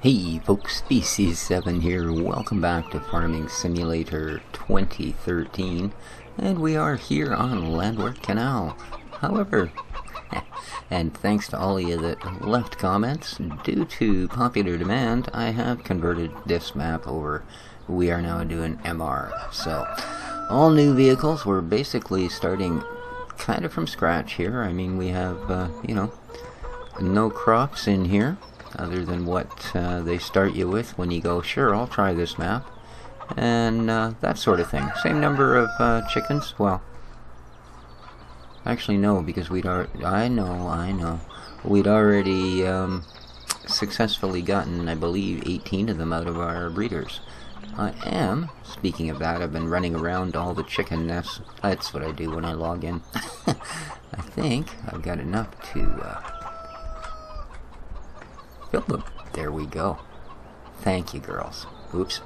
Hey folks, Species 7 here. Welcome back to Farming Simulator 2013, and we are here on Landwehrkanal. However, and thanks to all of you that left comments, due to popular demand, I have converted this map over. We are now doing MR. So, all new vehicles. We're basically starting kind of from scratch here. I mean, we have, no crops in here, other than what they start you with when you go, sure, I'll try this map, and that sort of thing. Same number of chickens. Well, actually no, because we'd already, I know, we'd already successfully gotten, I believe, 18 of them out of our breeders. I am, speaking of that, I've been running around all the chicken nests. That's what I do when I log in. I think I've got enough to fill them. There we go. Thank you, girls. Oops.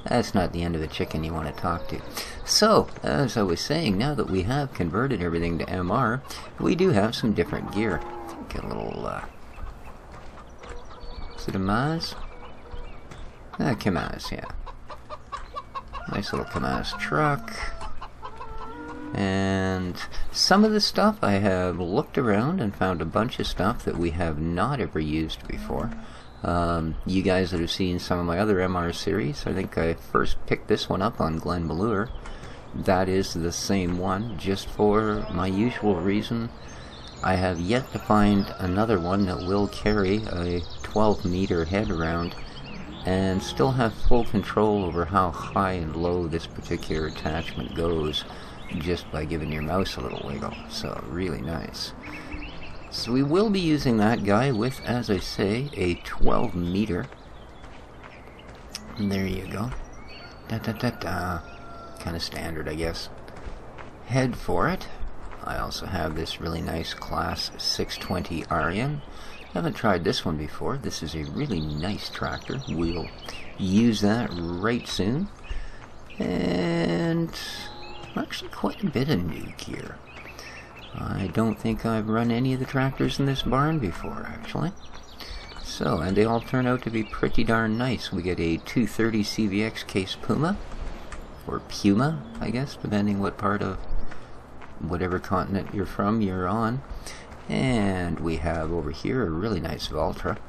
That's not the end of the chicken you want to talk to. So, as I was saying, now that we have converted everything to MR, we do have some different gear. Get a little, is it a Maz? Kamaz, yeah. Nice little Kamaz truck. And some of the stuff I have looked around and found a bunch of stuff that we have not ever used before. You guys that have seen some of my other MR series, I think I first picked this one up on Glen Malure. That is the same one, just for my usual reason. I have yet to find another one that will carry a 12-meter head around and still have full control over how high and low this particular attachment goes, just by giving your mouse a little wiggle. So really nice. So we will be using that guy with, as I say, a 12-meter. And there you go. Kind of standard, I guess. Head for it. I also have this really nice Class 620 Aryan. Haven't tried this one before. This is a really nice tractor. We'll use that right soon. And actually quite a bit of new gear. I don't think I've run any of the tractors in this barn before, actually. So, and they all turn out to be pretty darn nice. We get a 230 CVX Case Puma, or Puma, I guess, depending what part of whatever continent you're from you're on. And we have over here a really nice Valtra.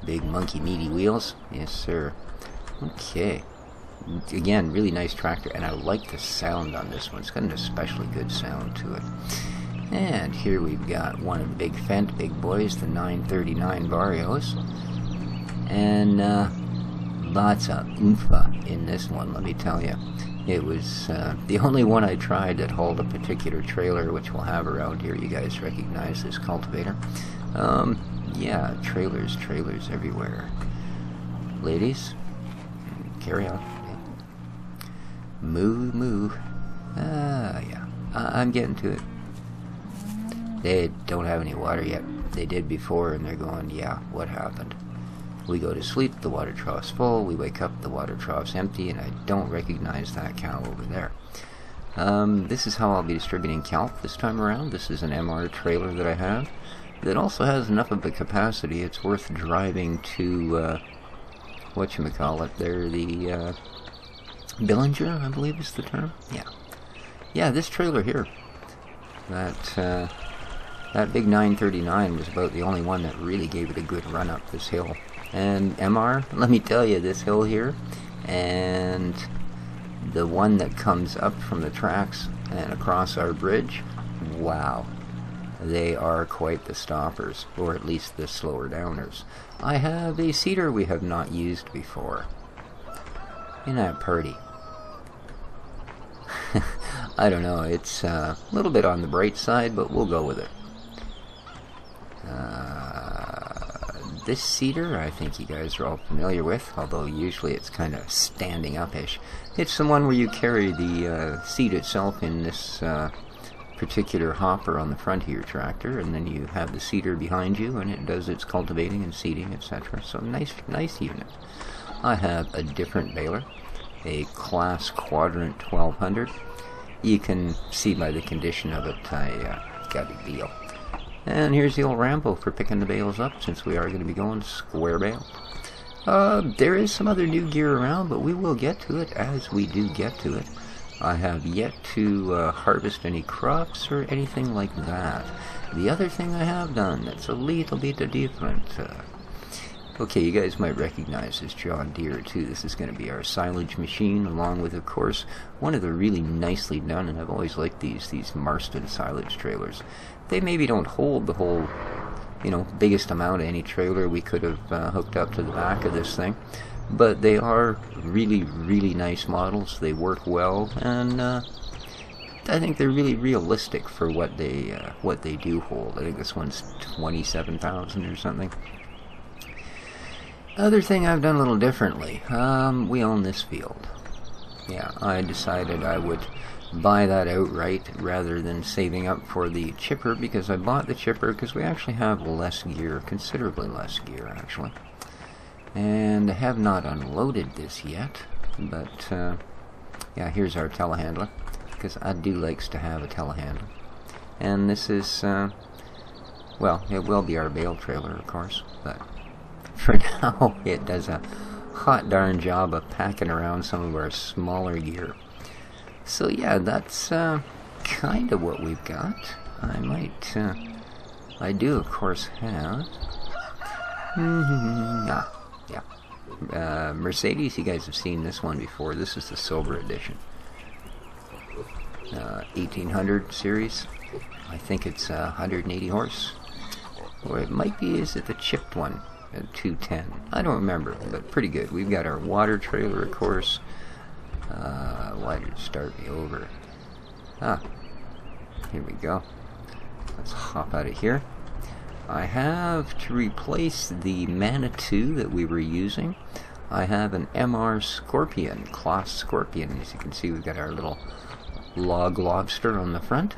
Big monkey meaty wheels. Yes, sir. Okay. Again, really nice tractor, and I like the sound on this one. It's got an especially good sound to it. And here we've got one of the big Fendt big boys, the 939 Varios. And lots of oomfa in this one, let me tell you. It was the only one I tried that hauled a particular trailer, which we'll have around here. You guys recognize this cultivator. Yeah, trailers everywhere. Ladies, carry on. Moo. Yeah. I'm getting to it. They don't have any water yet. They did before, and they're going, yeah, what happened? We go to sleep, the water trough's full. We wake up, the water trough's empty, and I don't recognize that cow over there. This is how I'll be distributing kelp this time around. This is an MR trailer that I have that also has enough of a capacity. It's worth driving to, whatchamacallit there, the, Billinger, I believe is the term. Yeah, this trailer here, that big 939 was about the only one that really gave it a good run up this hill. And MR, let me tell you, this hill here and the one that comes up from the tracks and across our bridge, wow, they are quite the stoppers, or at least the slower downers. I have a seeder we have not used before. In that party. I don't know, it's a little bit on the bright side, but we'll go with it. This seeder, I think you guys are all familiar with, although usually it's kind of standing up-ish. It's the one where you carry the seed itself in this particular hopper on the front of your tractor, and then you have the seeder behind you, and it does its cultivating and seeding, etc. So nice unit. I have a different baler, a Class Quadrant 1200. You can see by the condition of it, I got a deal. And here's the old Rambo for picking the bales up, since we are going to be going square bale. There is some other new gear around, but we will get to it as we do get to it. I have yet to harvest any crops or anything like that. The other thing I have done that's a little bit different. Okay, you guys might recognize this John Deere too. This is going to be our silage machine, along with, of course, one of the really nicely done, and I've always liked these Marston silage trailers. They maybe don't hold the whole, you know, biggest amount of any trailer we could have hooked up to the back of this thing, but they are really, really nice models. They work well, and I think they're really realistic for what they do hold. I think this one's 27,000 or something. Other thing I've done a little differently. We own this field. Yeah, I decided I would buy that outright rather than saving up for the chipper, because I bought the chipper because we actually have less gear, considerably less gear actually. And I have not unloaded this yet, but yeah, here's our telehandler, because I do likes to have a telehandler. And this is, well, it will be our bale trailer, of course, but for now it does a hot darn job of packing around some of our smaller gear. So yeah, that's kind of what we've got. I do of course have Mercedes. You guys have seen this one before. This is the silver edition, 1800 series. I think it's 180 horse, or it might be, is it the chipped one, 210? I don't remember, but pretty good. We've got our water trailer, of course. Why did it start me over? Here we go. Let's hop out of here. I have to replace the Manitou that we were using. I have an MR Scorpion, Class Scorpion. As you can see, we've got our little log lobster on the front.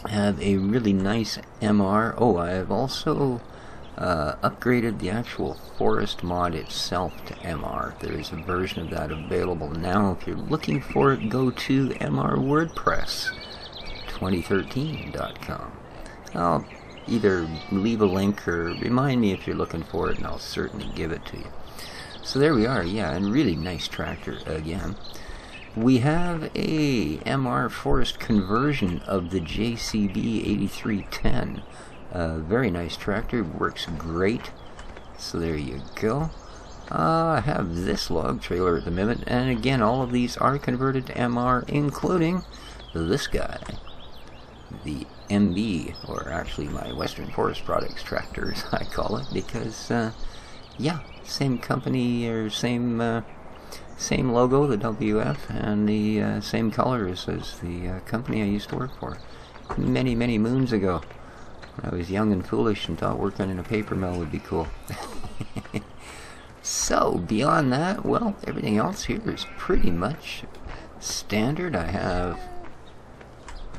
I have a really nice MR. Oh, I have also upgraded the actual forest mod itself to MR. There is a version of that available now. If you're looking for it, go to mrwordpress2013.com. I'll either leave a link or remind me if you're looking for it, and I'll certainly give it to you. So there we are, yeah, and really nice tractor again. We have a MR forest conversion of the JCB 8310. Very nice tractor, works great. So there you go. I have this log trailer at the moment, and again, all of these are converted to MR, including this guy, the MB, or actually my Western Forest Products tractor, as I call it, because yeah, same company, or same logo, the WF, and the same colors as the company I used to work for many, many moons ago. I was young and foolish and thought working in a paper mill would be cool. So, beyond that, well, everything else here is pretty much standard. I have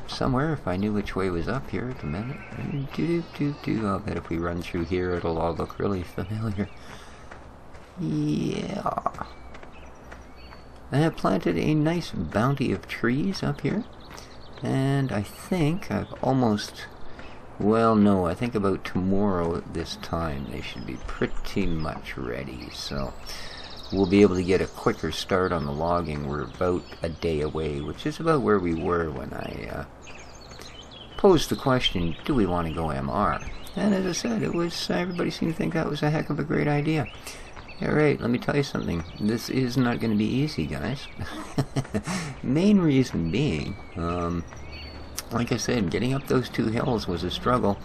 somewhere, if I knew which way was up here at the minute. I'll bet if we run through here, it'll all look really familiar. Yeah. I have planted a nice bounty of trees up here. And I think I've almost... Well, no, I think about tomorrow at this time they should be pretty much ready, so we'll be able to get a quicker start on the logging. We're about a day away, which is about where we were when I posed the question, do we want to go MR? And as I said, it was, everybody seemed to think that was a heck of a great idea. Alright, let me tell you something. This is not going to be easy, guys. Main reason being, like I said, getting up those two hills was a struggle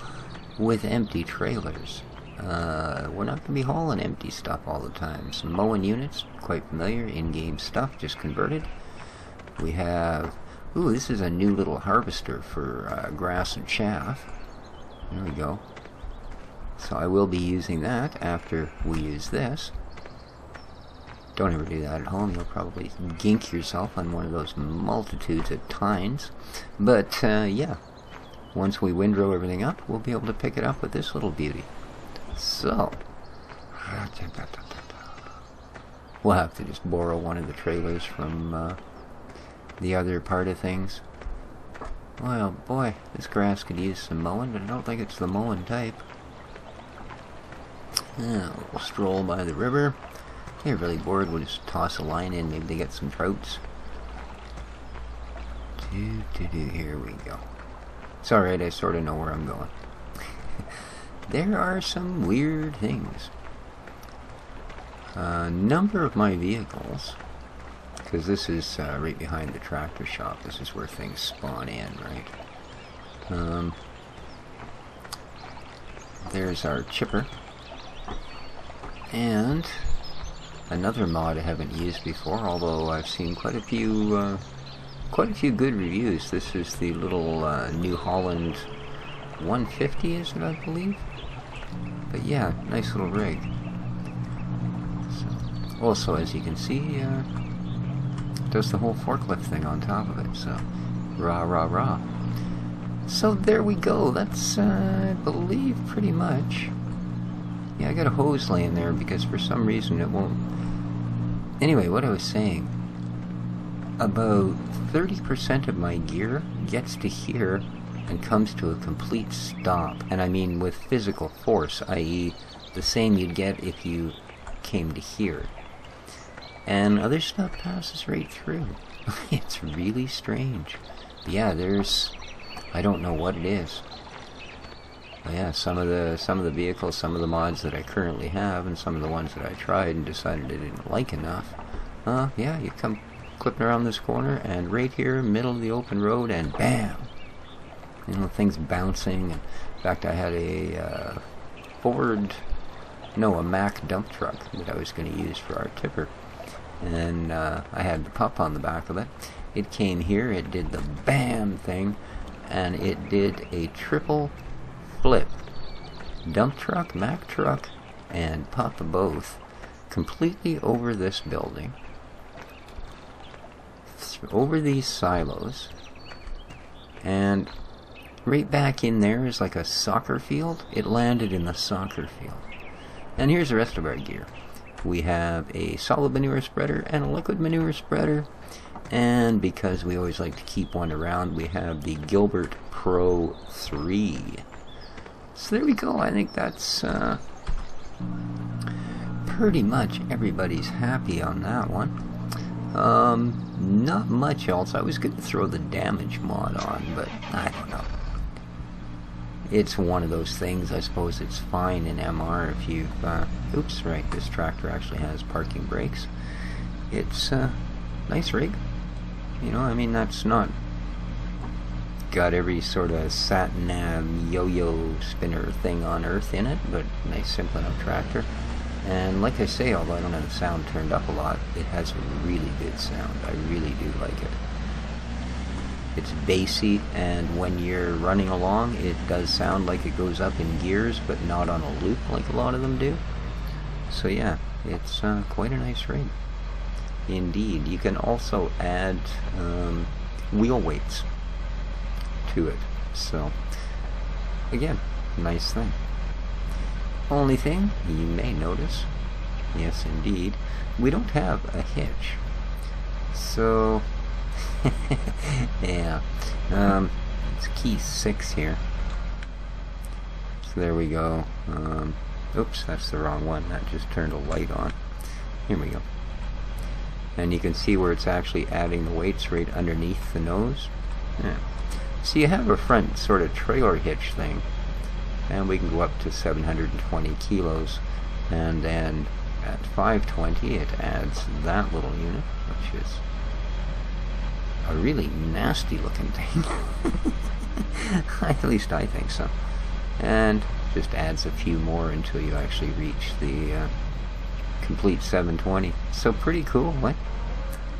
with empty trailers. We're not going to be hauling empty stuff all the time. Some mowing units, quite familiar, in-game stuff, just converted. We have, ooh, this is a new little harvester for grass and chaff. There we go. So I will be using that after we use this. Don't ever do that at home. You'll probably gink yourself on one of those multitudes of tines. But, yeah, once we windrow everything up, we'll be able to pick it up with this little beauty. So, we'll have to just borrow one of the trailers from the other part of things. Well, boy, this grass could use some mowing, but I don't think it's the mowing type. Yeah, a little stroll by the river. If they're really bored, we'll just toss a line in. Maybe they get some trouts. Here we go. It's alright, I sort of know where I'm going. There are some weird things. A number of my vehicles, because this is right behind the tractor shop. This is where things spawn in, right? There's our chipper. And another mod I haven't used before, although I've seen quite a few good reviews. This is the little New Holland 150, is it, I believe? But yeah, nice little rig. So, also, as you can see, does the whole forklift thing on top of it, so rah rah rah. So there we go. That's I believe pretty much. Yeah, I got a hose laying there because for some reason it won't. Anyway, what I was saying, about 30% of my gear gets to here and comes to a complete stop, and I mean with physical force, i.e. the same you'd get if you came to here. And other stuff passes right through. It's really strange. But yeah, there's, I don't know what it is. But yeah, some of the vehicles, some of the mods that I currently have, and some of the ones that I tried and decided I didn't like enough. Yeah, you come clipping around this corner, and right here, middle of the open road, and bam! You know, things bouncing. And in fact, I had a a Mack dump truck that I was going to use for our tipper. And I had the pup on the back of it. It came here, it did the BAM thing, and it did a triple flip. Dump truck, Mack truck, and pup both, completely over this building, over these silos, and right back in there is like a soccer field. It landed in the soccer field. And here's the rest of our gear. We have a solid manure spreader and a liquid manure spreader, and because we always like to keep one around, we have the Gilbert Pro 3. So there we go. I think that's pretty much everybody's happy on that one. Not much else. I was going to throw the damage mod on, but I don't know. It's one of those things. I suppose it's fine in MR if you've... oops, right, this tractor actually has parking brakes. It's a nice rig. You know, I mean, that's not got every sort of sat-nav yo-yo spinner thing on earth in it, but nice simple enough tractor. And like I say, although I don't have the sound turned up a lot, it has a really good sound. I really do like it. It's bassy, and when you're running along, it does sound like it goes up in gears, but not on a loop like a lot of them do. So yeah, it's quite a nice rig. Indeed. You can also add wheel weights to it. So, again, nice thing. Only thing you may notice, yes indeed, we don't have a hitch. So... yeah, it's key 6 here. So there we go. Oops, that's the wrong one. That just turned a light on. Here we go. And you can see where it's actually adding the weights right underneath the nose. Yeah. So you have a front sort of trailer hitch thing, and we can go up to 720 kilos, and then at 520 it adds that little unit, which is a really nasty looking thing. At least I think so. And just adds a few more until you actually reach the complete 720. So pretty cool, what?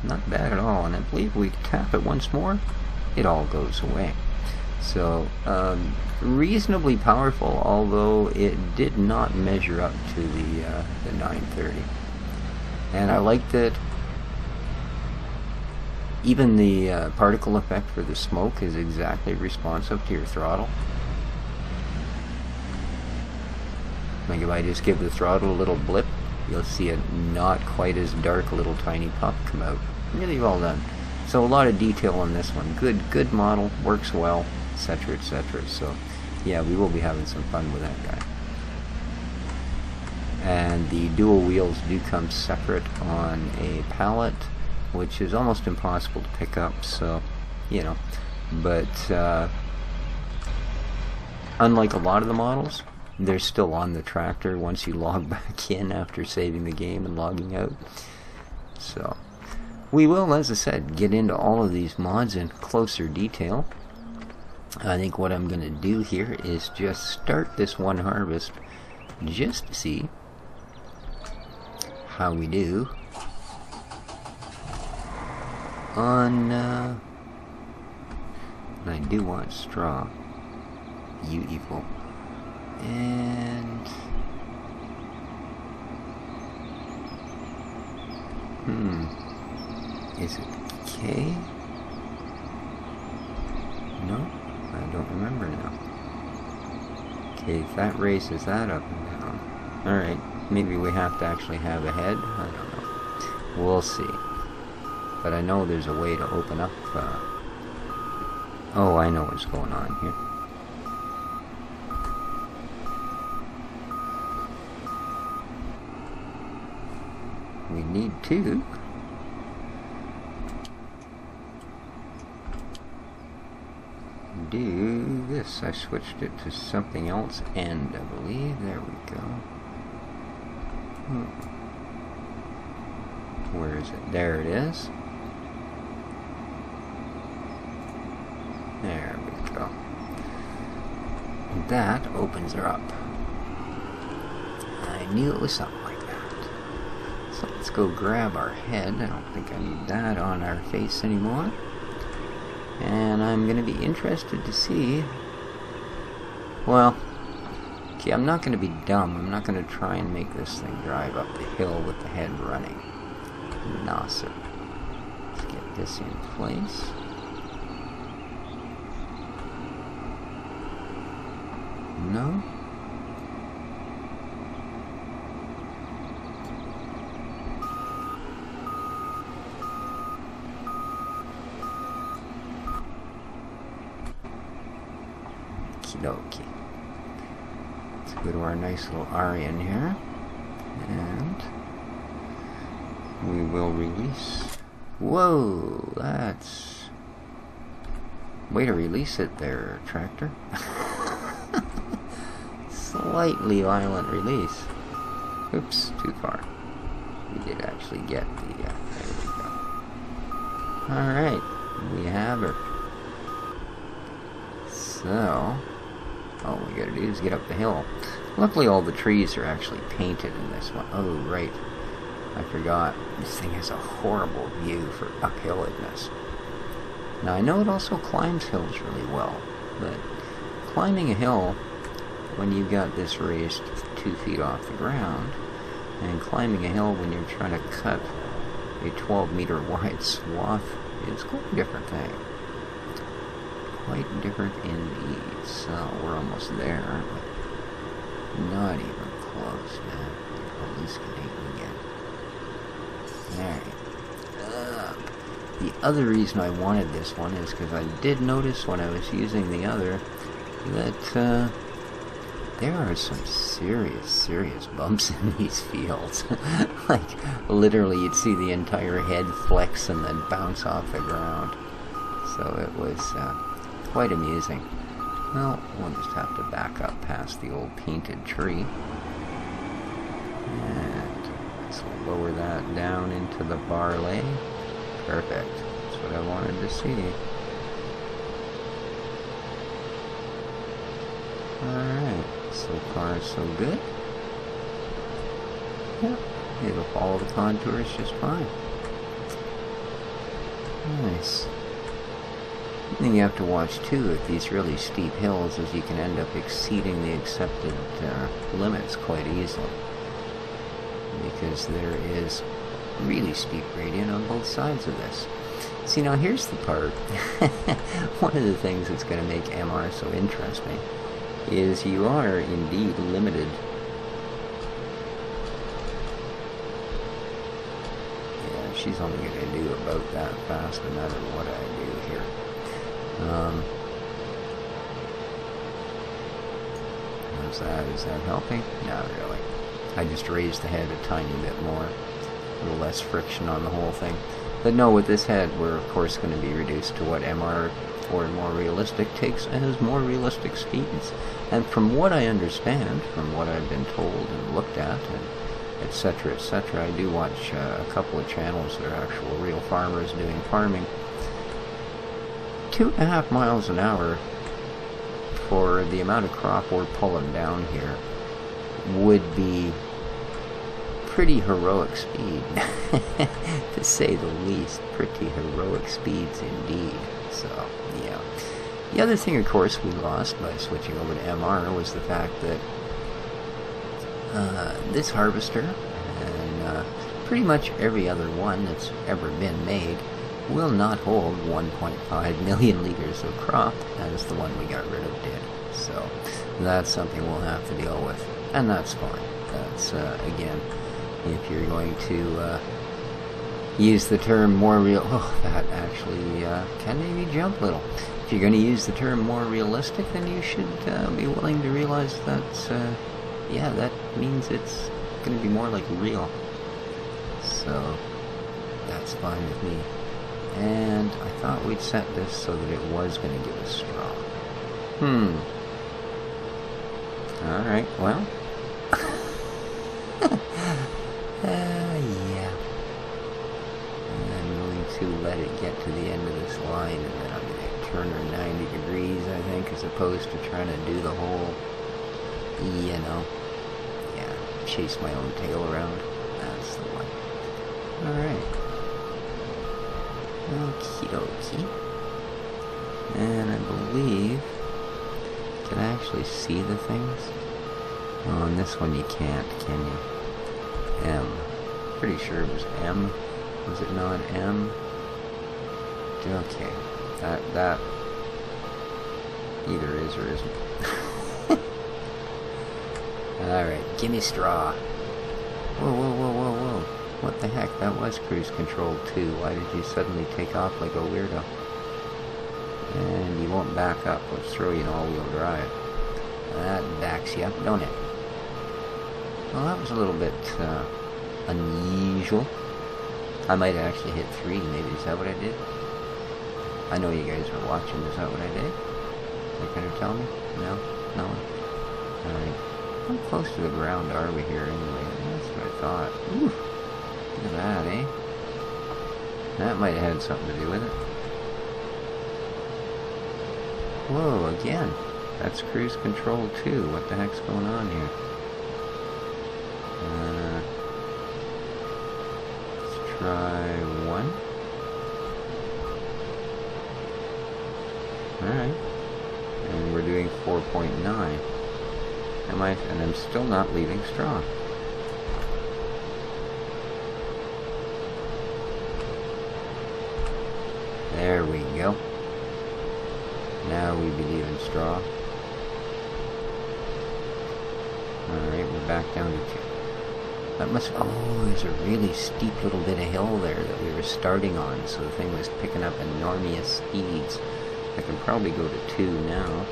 Not bad at all. And I believe we tap it once more, it all goes away. So reasonably powerful, although it did not measure up to the 930. And I liked it. Even the particle effect for the smoke is exactly responsive to your throttle. Like if I just give the throttle a little blip, you'll see a not quite as dark little tiny puff come out. Really well done. So a lot of detail on this one. Good model, works well, etc., etc. So yeah, we will be having some fun with that guy. And the dual wheels do come separate on a pallet, which is almost impossible to pick up, so, you know. But unlike a lot of the models, they're still on the tractor once you log back in after saving the game and logging out. So we will, as I said, get into all of these mods in closer detail. I think what I'm going to do here is just start this one harvest just to see how we do on, and I do want straw, beautiful, and, is it K? No, I don't remember now. Okay, that raises that up and down. Alright. Maybe we have to actually have a head? I don't know. We'll see. But I know there's a way to open up... Oh, I know what's going on here. We need to... do this. I switched it to something else, and I believe... There we go. Where is it? There it is. There we go. That opens her up. I knew it was something like that. So let's go grab our head. I don't think I need that on our face anymore. And I'm going to be interested to see... Well... Okay, I'm not going to be dumb. I'm not going to try and make this thing drive up the hill with the head running. Nah, sir. Let's get this in place. No? Okie dokie. Go to our nice little Aryan here, and we will release. Whoa, that's... Way to release it there, tractor. Slightly violent release. Oops, too far. We did actually get the... there we go. Alright, we have her. So... all we gotta do is get up the hill. Luckily all the trees are actually painted in this one. Oh, right. I forgot. This thing has a horrible view for uphilledness. Now I know it also climbs hills really well, but climbing a hill when you've got this raised 2 feet off the ground, and climbing a hill when you're trying to cut a 12-meter wide swath is quite a different thing. Quite different indeed. So we're almost there, aren't we? Not even close, man. You're hallucinating again. Alright. The other reason I wanted this one is because I did notice when I was using the other that there are some serious bumps in these fields. Like, literally you'd see the entire head flex and then bounce off the ground. So it was... quite amusing. Well, we'll just have to back up past the old painted tree. And let's lower that down into the barley. Perfect. That's what I wanted to see. Alright. So far, so good. Yep. It'll follow the contours just fine. Nice. The thing you have to watch too with these really steep hills is you can end up exceeding the accepted limits quite easily, because there is really steep gradient on both sides of this. See, now here's the part. One of the things that's going to make MR so interesting is you are indeed limited. Yeah, she's only going to do about that fast no matter what I do here. How's that? Is that helping? Not really. I just raised the head a tiny bit more. A little less friction on the whole thing. But no, with this head, we're of course going to be reduced to what MR or more realistic takes as more realistic speeds. And from what I understand, from what I've been told and looked at, and etc., etc., I do watch a couple of channels that are actual real farmers doing farming. 2.5 miles an hour for the amount of crop we're pulling down here would be pretty heroic speed, to say the least. Pretty heroic speeds indeed. So, yeah. The other thing, of course, we lost by switching over to MR was the fact that this harvester, and pretty much every other one that's ever been made, will not hold 1.5 million liters of crop as the one we got rid of did. So that's something we'll have to deal with, and that's fine. That's, again, if you're going to use the term more real... Oh, that actually can maybe jump a little. If you're going to use the term more realistic, then you should be willing to realize that, yeah, that means it's going to be more like real. So that's fine with me. And I thought we'd set this so that it was going to give us straw. Alright, well. Yeah. I'm going to let it get to the end of this line, and then I'm going to turn her 90 degrees, I think, as opposed to trying to do the whole, you know, yeah, chase my own tail around. That's the one. Alright. Okie dokie. And I believe... Can I actually see the things? Oh, on this one you can't, can you? M. Pretty sure it was M. Was it not M? Okay. That either is or isn't. Alright, gimme straw. Whoa, whoa, whoa, whoa, whoa. What the heck? That was cruise control too. Why did you suddenly take off like a weirdo? And you won't back up. Let's throw you in all-wheel drive. That backs you up, don't it? Well, that was a little bit unusual. I might have actually hit 3, maybe. Is that what I did? I know you guys are watching. Is that what I did? Are you going to tell me? No? No? Alright. How close to the ground are we here anyway? That's what I thought. Ooh. Look at that, eh? That might have had something to do with it. Whoa, again. That's cruise control too. What the heck's going on here? Let's try 1. Alright. And we're doing 4.9. And I'm still not leaving straw. There we go. Now we believe in straw. Alright, we're back down to 2. That must... Oh, there's a really steep little bit of hill there that we were starting on, so the thing was picking up enormous speeds. I can probably go to 2 now.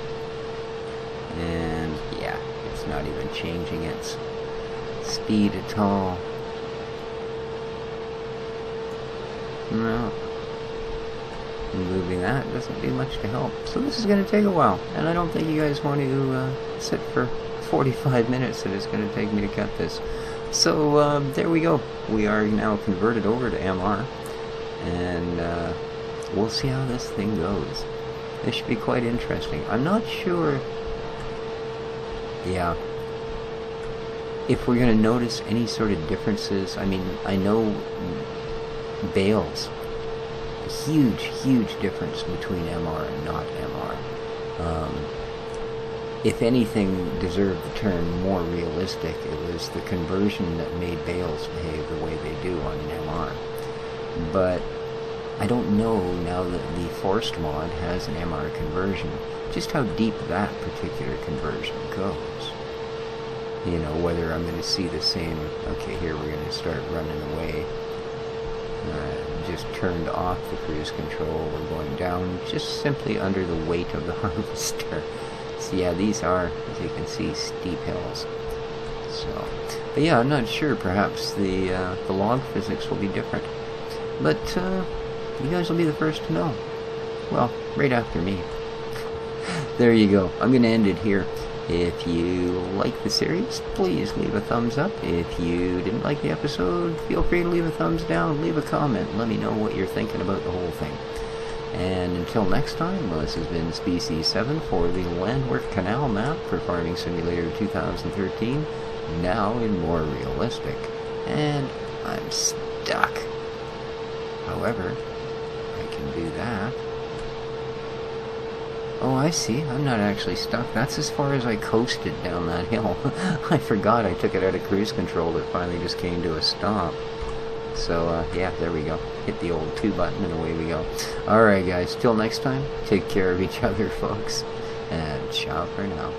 And, yeah, it's not even changing its speed at all. No. Moving that doesn't do much to help. So this is going to take a while, and I don't think you guys want to sit for 45 minutes that it's going to take me to cut this. So there we go. We are now converted over to MR, and we'll see how this thing goes. This should be quite interesting. I'm not sure, yeah, if we're going to notice any sort of differences. I mean, I know bales, a huge difference between MR and not MR. If anything deserved the term more realistic, it was the conversion that made bales behave the way they do on an MR. But I don't know, now that the Forced mod has an MR conversion, just how deep that particular conversion goes. You know, whether I'm going to see the same... Okay, here we're going to start running away. just turned off the cruise control. We're going down just simply under the weight of the harvester. So yeah, these are, as you can see, steep hills. So, but yeah, I'm not sure. Perhaps the log physics will be different. But you guys will be the first to know. Well, right after me. There you go. I'm going to end it here. If you like the series, please leave a thumbs up. If you didn't like the episode, feel free to leave a thumbs down. Leave a comment and let me know what you're thinking about the whole thing. And until next time, well, this has been Species 7 for the Landwehrkanal map for Farming Simulator 2013, now in more realistic. And I'm stuck. However, I can do that. Oh, I see. I'm not actually stuck. That's as far as I coasted down that hill. I forgot I took it out of cruise control. It finally just came to a stop. So, yeah, there we go. Hit the old 2 button and away we go. Alright, guys. Till next time, take care of each other, folks. And ciao for now.